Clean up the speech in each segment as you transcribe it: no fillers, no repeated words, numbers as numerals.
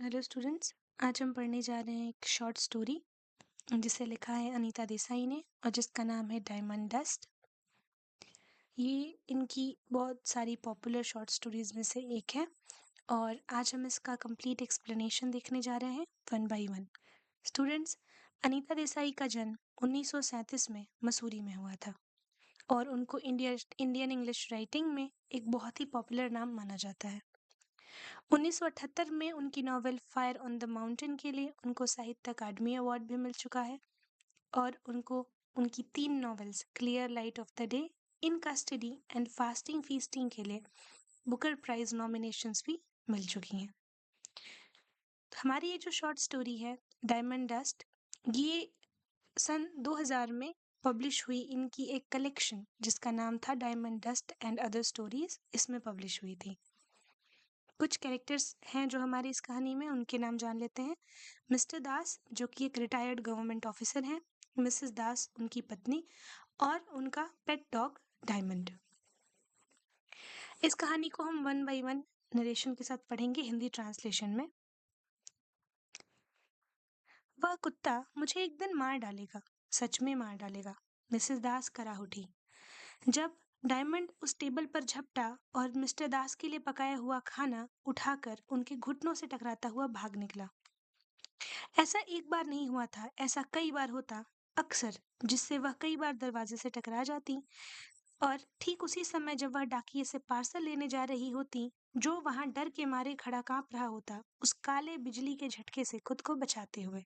Hello students. आज हम पढ़ने जा रहे हैं एक शॉर्ट स्टोरी जिसे लिखा है अनीता देसाई ने और जिसका नाम है डायमंड डस्ट। ये इनकी बहुत सारी पॉपुलर शॉर्ट स्टोरीज में से एक है और आज हम इसका कंप्लीट एक्सप्लेनेशन देखने जा रहे हैं one by one. Students, Anita Desai का जन्म 1937 में मसूरी में हुआ था और उनको इंडियन इंग्लिश राइटिंग में एक बहुत ही पॉपुलर नाम माना जाता है। 1978 में उनकी novel fire on the mountain के लिए उनको साहित्य अकादमी अवार्ड भी मिल चुका है और उनको उनकी 3 novels clear light of the day, in custody and fasting feasting के लिए बुकर प्राइज नॉमिनेशंस भी मिल चुकी हैं। हमारी ये जो शॉर्ट स्टोरी है डायमंड डस्ट, ये सन 2000 में पब्लिश हुई इनकी एक कलेक्शन जिसका नाम था diamond dust and other stories, इसमें पब्लिश हुई थी। कुछ कैरेक्टर्स हैं जो हमारी इस कहानी में, उनके नाम जान लेते हैं। मिस्टर दास जो कि एक रिटायर्ड गवर्नमेंट ऑफिसर हैं, मिसेस दास उनकी पत्नी और उनका पेट डॉग डायमंड। इस कहानी को हम वन बाय वन नरेशन के साथ पढ़ेंगे हिंदी ट्रांसलेशन में। वह कुत्ता मुझे एक दिन मार डालेगा, सच में मार डालेगा, मिसेस दास करा उठी जब डायमंड उस टेबल पर झपटा और मिस्टर दास के लिए पकाया हुआ खाना उठाकर उनके घुटनों से टकराता हुआ भाग निकला। ऐसा एक बार नहीं हुआ था, ऐसा कई बार होता, अक्सर, जिससे वह कई बार दरवाजे से टकरा जाती और ठीक उसी समय जब वह डाकिये से पार्सल लेने जा रही होती, जो वहां डर के मारे खड़ा कांप रहा होता, उस काले बिजली के झटके से खुद को बचाते हुए।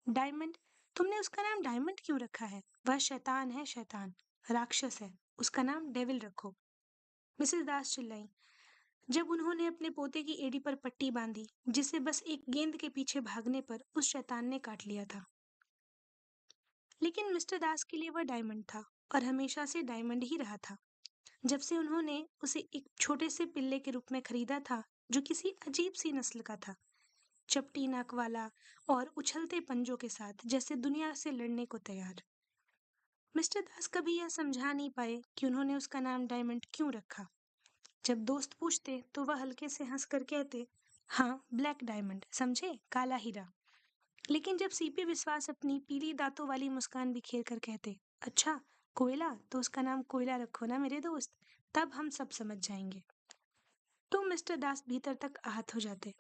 डायमंड, तुमने उसका नाम डायमंड क्यों रखा है? वह शैतान है, शैतान, राक्षस है, उसका नाम डेविल रखो, मिसेस दास चिल्लाई जब उन्होंने अपने पोते की एड़ी पर पट्टी बांधी जिसे बस एक गेंद के पीछे भागने पर उस शैतान ने काट लिया था। लेकिन मिस्टर दास के लिए वह डायमंड था और हमेशा से डायमंड ही रहा था। जब से उन्होंने उसे एक छोटे से पिल्ले के रूप में खरीदा था जो किसी अजीब सी नस्ल का था, चपटी नाक वाला और उछलते पंजों के साथ, जैसे दुनिया से लड़ने को तैयार। मिस्टर दास कभी यह समझा नहीं पाए कि उन्होंने उसका नाम डायमंड क्यों रखा। जब दोस्त पूछते तो वह हल्के से हंसकर कहते, हाँ, ब्लैक डायमंड, समझे, काला हीरा। लेकिन जब सीपी विश्वास अपनी पीली दांतों वाली मुस्कान बिखेर कर कहते, अच्छा, कोयला, तो उसका नाम कोयला रखो ना मेरे दोस्त, तब हम सब समझ जाएंगे। तो मिस्टर दास भीतर तक आहत हो जाते।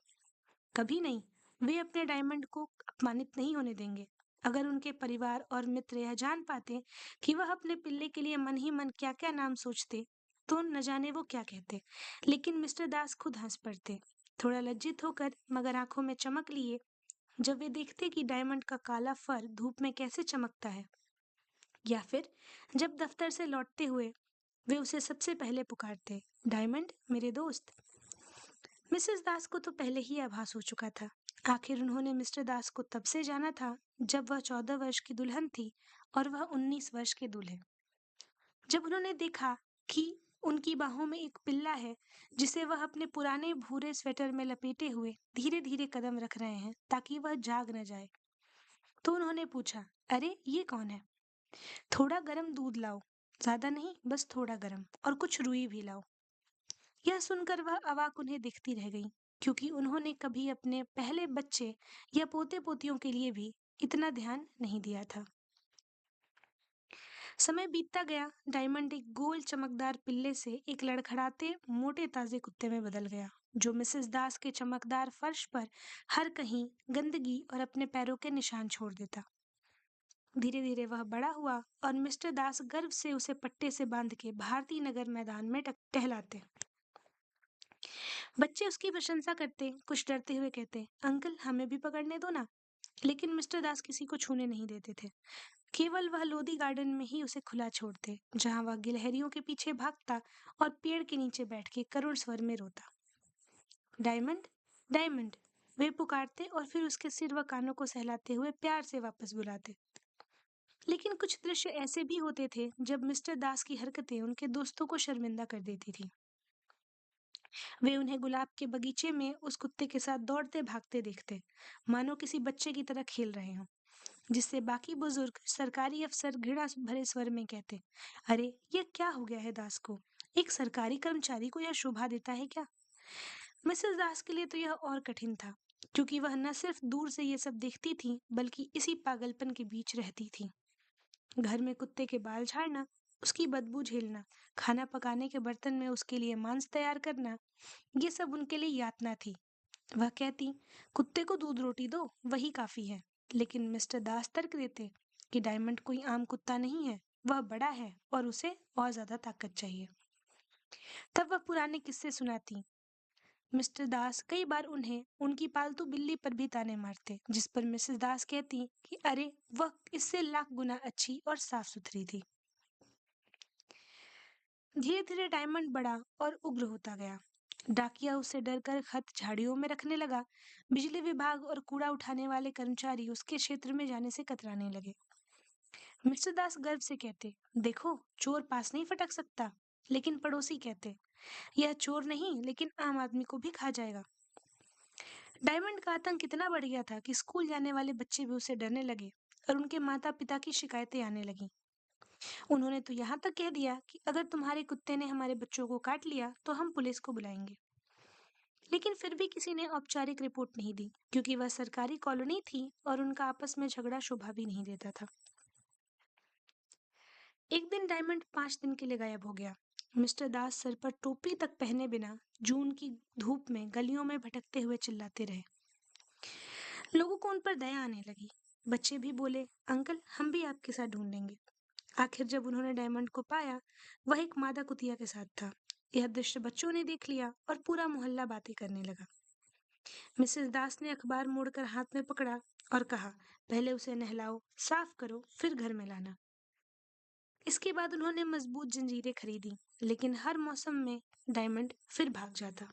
कभी नहीं, वे अपने डायमंड को अपमानित नहीं होने देंगे। अगर उनके परिवार और मित्र यह जान पाते कि वह अपने पिल्ले के लिए मन ही मन क्या क्या नाम सोचते, तो न जाने वो क्या कहते। लेकिन मिस्टर दास खुद हंस पड़ते, थोड़ा लज्जित होकर मगर आंखों में चमक लिए जब वे देखते कि डायमंड का काला फर धूप में कैसे चमकता है, या फिर जब दफ्तर से लौटते हुए वे उसे सबसे पहले पुकारते, डायमंड, मेरे दोस्त। मिसेस दास को तो पहले ही आभास हो चुका था। आखिर उन्होंने मिस्टर दास को तब से जाना था जब वह 14 वर्ष की दुल्हन थी और वह 19 वर्ष के दूल्हे। जब उन्होंने देखा कि उनकी बाहों में एक पिल्ला है जिसे वह अपने पुराने भूरे स्वेटर में लपेटे हुए धीरे धीरे कदम रख रहे हैं ताकि वह जाग न जाए, तो उन्होंने पूछा, अरे ये कौन है? थोड़ा गरम दूध लाओ, ज्यादा नहीं, बस थोड़ा गरम, और कुछ रुई भी लाओ। यह सुनकर वह अवाक उन्हें देखती रह गई, क्योंकि उन्होंने कभी अपने पहले बच्चे या पोते पोतियों के लिए भी इतना ध्यान नहीं दिया था। समय बीतता गया, डायमंड एक गोल चमकदार पिल्ले से एक लड़खड़ाते मोटे ताजे कुत्ते में बदल गया, जो मिसेस दास के चमकदार फर्श पर हर कहीं गंदगी और अपने पैरों के निशान छोड़ देता। धीरे धीरे वह बड़ा हुआ और मिस्टर दास गर्व से उसे पट्टे से बांध के भारती नगर मैदान में टहलाते। बच्चे उसकी प्रशंसा करते, कुछ डरते हुए कहते, अंकल, हमें भी पकड़ने दो ना। लेकिन मिस्टर दास किसी को छूने नहीं देते थे। केवल वह लोधी गार्डन में ही उसे खुला छोड़ते, जहां वह गिलहरियों के पीछे भागता और पेड़ के नीचे बैठ के करुण स्वर में रोता। डायमंड, डायमंड, वे पुकारते और फिर उसके सिर व कानों को सहलाते हुए प्यार से वापस बुलाते। लेकिन कुछ दृश्य ऐसे भी होते थे जब मिस्टर दास की हरकतें उनके दोस्तों को शर्मिंदा कर देती थी। वे उन्हें गुलाब के बगीचे में उस कुत्ते के साथ दौड़ते भागते देखते, मानो किसी बच्चे की तरह खेल रहे हों, जिससे बाकी बुजुर्ग सरकारी अफसर घृणा भरे स्वर में कहते, अरे ये क्या हो गया है दास को? एक सरकारी कर्मचारी को यह शोभा देता है क्या? मिसेस दास के लिए तो यह और कठिन था। क्योंकि वह न सिर्फ दूर से ये सब देखती थी, बल्कि इसी पागलपन के बीच रहती थी। घर में कुत्ते के बाल झाड़ना, उसकी बदबू झेलना, खाना पकाने के बर्तन में उसके लिए मांस तैयार करना, ये सब उनके लिए यातना थी। वह कहती, कुत्ते को दूध रोटी दो, वही काफी है। लेकिन मिस्टर दास तर्क देते कि डायमंड कोई आम कुत्ता नहीं है, वह बड़ा है और उसे और ज्यादा ताकत चाहिए। तब वह पुराने किस्से सुनाती। मिस्टर दास कई बार उन्हें उनकी पालतू बिल्ली पर भी ताने मारते, जिस पर मिसेस दास कहती कि अरे वह इससे लाख गुना अच्छी और साफ सुथरी थी। धीरे धीरे डायमंड बड़ा और उग्र होता गया। डाकिया उससे डरकर खत झाड़ियों में रखने लगा। बिजली विभाग और कूड़ा उठाने वाले कर्मचारी उसके क्षेत्र में जाने से कतराने लगे। मिस्टर दास गर्व से कहते, देखो चोर पास नहीं फटक सकता। लेकिन पड़ोसी कहते, यह चोर नहीं लेकिन आम आदमी को भी खा जाएगा। डायमंड का आतंक इतना बढ़ गया था कि स्कूल जाने वाले बच्चे भी उसे डरने लगे और उनके माता पिता की शिकायतें आने लगी। उन्होंने तो यहाँ तक कह दिया कि अगर तुम्हारे कुत्ते ने हमारे बच्चों को काट लिया तो हम पुलिस को बुलाएंगे। लेकिन फिर भी किसी ने औपचारिक रिपोर्ट नहीं दी, क्योंकि वह सरकारी कॉलोनी थी और उनका आपस में झगड़ा शोभा भी नहीं देता था। एक दिन डायमंड 5 दिन के लिए गायब हो गया। मिस्टर दास सर पर टोपी तक पहने बिना जून की धूप में गलियों में भटकते हुए चिल्लाते रहे। लोगों को उन पर दया आने लगी। बच्चे भी बोले, अंकल हम भी आपके साथ ढूंढेंगे। आखिर जब उन्होंने डायमंड को पाया, वह एक मादा कुतिया के साथ था। यह दृश्य बच्चों ने देख लिया और पूरा मोहल्ला बातें करने लगा। मिसेस दास ने अखबार मोड़कर हाथ में पकड़ा और कहा, पहले उसे नहलाओ, साफ करो, फिर घर में लाना। इसके बाद उन्होंने मजबूत जंजीरें खरीदी, लेकिन हर मौसम में डायमंड फिर भाग जाता।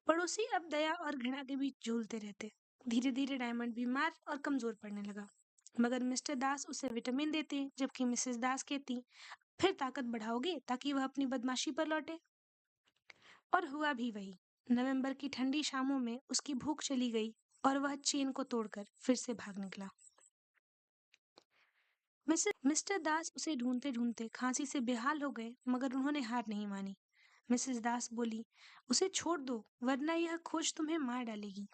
पड़ोसी अब दया और घृणा के बीच झूलते रहते। धीरे धीरे डायमंड बीमार और कमजोर पड़ने लगा, मगर मिस्टर दास उसे विटामिन देते, जबकि मिसेस दास कहती, फिर ताकत बढ़ाओगे ताकि वह अपनी बदमाशी पर लौटे। और हुआ भी वही। नवंबर की ठंडी शामों में उसकी भूख चली गई और वह चेन को तोड़कर फिर से भाग निकला। मिस्टर दास उसे ढूंढते ढूंढते खांसी से बेहाल हो गए, मगर उन्होंने हार नहीं मानी। मिसेस दास बोली, उसे छोड़ दो, वरना यह खोज तुम्हें मार डालेगी।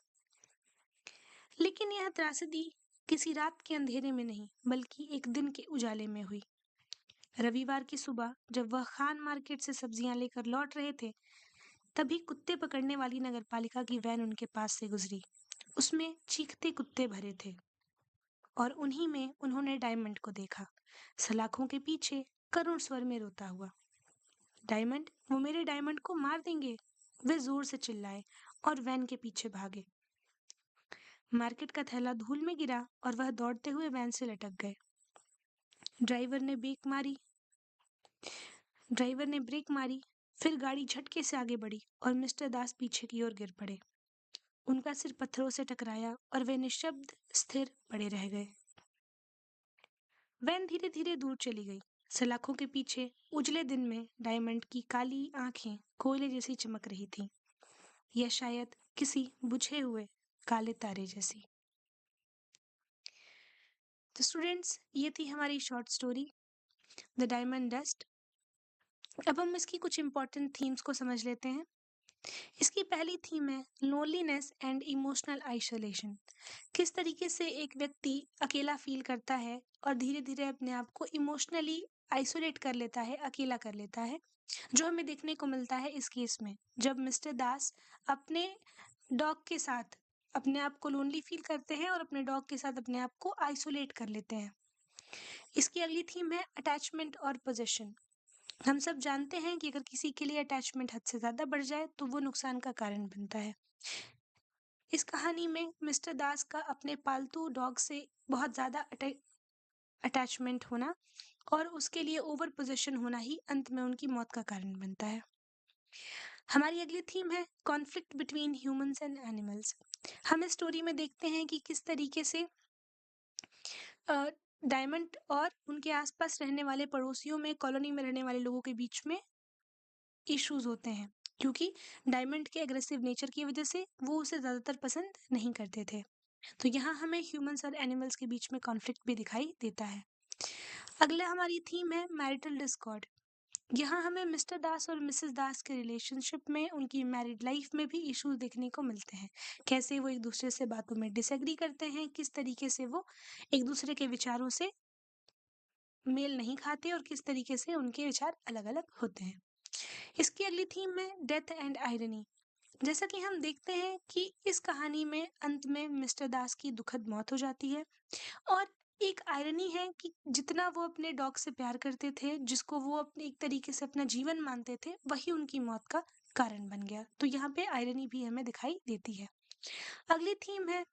लेकिन यह त्रासदी किसी रात के अंधेरे में नहीं, बल्कि एक दिन के उजाले में हुई। रविवार की सुबह जब वह खान मार्केट से सब्जियां लेकर लौट रहे थे, तभी कुत्ते पकड़ने वाली नगरपालिका की वैन उनके पास से गुजरी। उसमें चीखते कुत्ते भरे थे और उन्हीं में उन्होंने डायमंड को देखा, सलाखों के पीछे करुण स्वर में रोता हुआ। डायमंड, वो मेरे डायमंड को मार देंगे, वे जोर से चिल्लाए और वैन के पीछे भागे। मार्केट का थैला धूल में गिरा और वह दौड़ते हुए वैन से लटक गए। ड्राइवर ने ब्रेक मारी, फिर गाड़ी झटके से आगे बढ़ी और मिस्टर दास पीछे की ओर गिर पड़े। उनका सिर पत्थरों से टकराया और वे निशब्द स्थिर पड़े रह गए। वैन धीरे धीरे दूर चली गई। सलाखों के पीछे उजले दिन में डायमंड की काली आंखें कोयले जैसी चमक रही थीं, या शायद किसी बुझे हुए काले तारे जैसी। तो स्टूडेंट्स, ये थी हमारी short story the diamond dust. अब हम इसकी कुछ इंपॉर्टेंट थीम्स को समझ लेते हैं। इसकी पहली थीम है लोनलीनेस एंड इमोशनल आइसोलेशन। किस तरीके से एक व्यक्ति अकेला फील करता है और धीरे धीरे अपने आप को इमोशनली आइसोलेट कर लेता है, अकेला कर लेता है, जो हमें देखने को मिलता है इस केस में, जब मिस्टर दास अपने डॉग के साथ अपने आप को लोनली फील करते हैं और अपने डॉग के साथ अपने आप को आइसोलेट कर लेते हैं। इसकी अगली थीम है अटैचमेंट और पोजेशन। हम सब जानते हैं कि अगर किसी के लिए अटैचमेंट हद से ज्यादा बढ़ जाए तो वो नुकसान का कारण बनता है। इस कहानी में मिस्टर दास का अपने पालतू डॉग से बहुत ज्यादा अटैचमेंट होना और उसके लिए ओवर पोजेशन होना ही अंत में उनकी मौत का कारण बनता है। हमारी अगली थीम है conflict between humans and animals. हम इस स्टोरी में देखते हैं कि किस तरीके से डायमंड और उनके आसपास रहने वाले पड़ोसियों में, कॉलोनी में रहने वाले लोगों के बीच में इश्यूज होते हैं, क्योंकि डायमंड के एग्रेसिव नेचर की वजह से वो उसे ज़्यादातर पसंद नहीं करते थे। तो यहाँ हमें ह्यूमंस और एनिमल्स के बीच में कॉन्फ्लिक्ट भी दिखाई देता है। अगला हमारी थीम है मैरिटल डिस्कॉर्ड। यहाँ हमें मिस्टर दास और मिसेस दास के रिलेशनशिप में, उनकी मैरिड लाइफ में भी इश्यूज देखने को मिलते हैं। कैसे वो एक दूसरे से बातों में डिसएग्री करते हैं, किस तरीके से वो एक दूसरे के विचारों से मेल नहीं खाते और किस तरीके से उनके विचार अलग-अलग होते हैं। इसकी अगली थीम है डेथ एंड आयरनी। जैसा कि हम देखते हैं कि इस कहानी में अंत में मिस्टर दास की दुखद मौत हो जाती है, और एक आयरनी है कि जितना वो अपने डॉग से प्यार करते थे, जिसको वो अपने एक तरीके से अपना जीवन मानते थे, वही उनकी मौत का कारण बन गया। तो यहाँ पे आयरनी भी हमें दिखाई देती है। अगली थीम है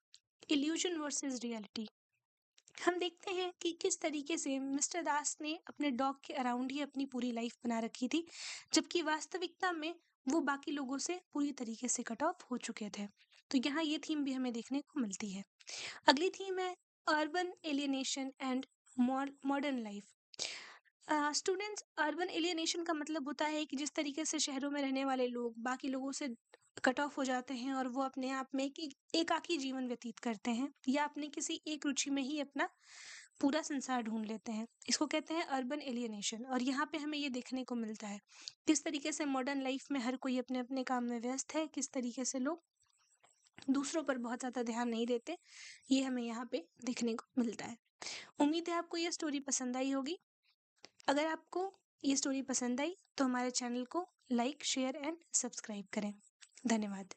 इल्यूजन वर्सेस रियलिटी। हम देखते हैं कि किस तरीके से मिस्टर दास ने अपने डॉग के अराउंड ही अपनी पूरी लाइफ बना रखी थी, जबकि वास्तविकता में वो बाकी लोगों से पूरी तरीके से कट ऑफ हो चुके थे। तो यहाँ ये थीम भी हमें देखने को मिलती है। अगली थीम है urban alienation and modern life. Students, urban alienation का मतलब होता है कि जिस तरीके से शहरों में रहने वाले लोग बाकी लोगों से कट ऑफ हो जाते हैं और वो अपने आप में एक एकाकी जीवन व्यतीत करते हैं, या अपने किसी एक रुचि में ही अपना पूरा संसार ढूंढ लेते हैं। इसको कहते हैं अर्बन एलियनेशन। और यहाँ पे हमें ये देखने को मिलता है किस तरीके से मॉडर्न लाइफ में हर कोई अपने अपने काम में व्यस्त है, किस तरीके से लोग दूसरों पर बहुत ज़्यादा ध्यान नहीं देते, ये हमें यहाँ पे देखने को मिलता है। उम्मीद है आपको ये स्टोरी पसंद आई होगी। अगर आपको ये स्टोरी पसंद आई तो हमारे चैनल को लाइक, शेयर एंड सब्सक्राइब करें। धन्यवाद।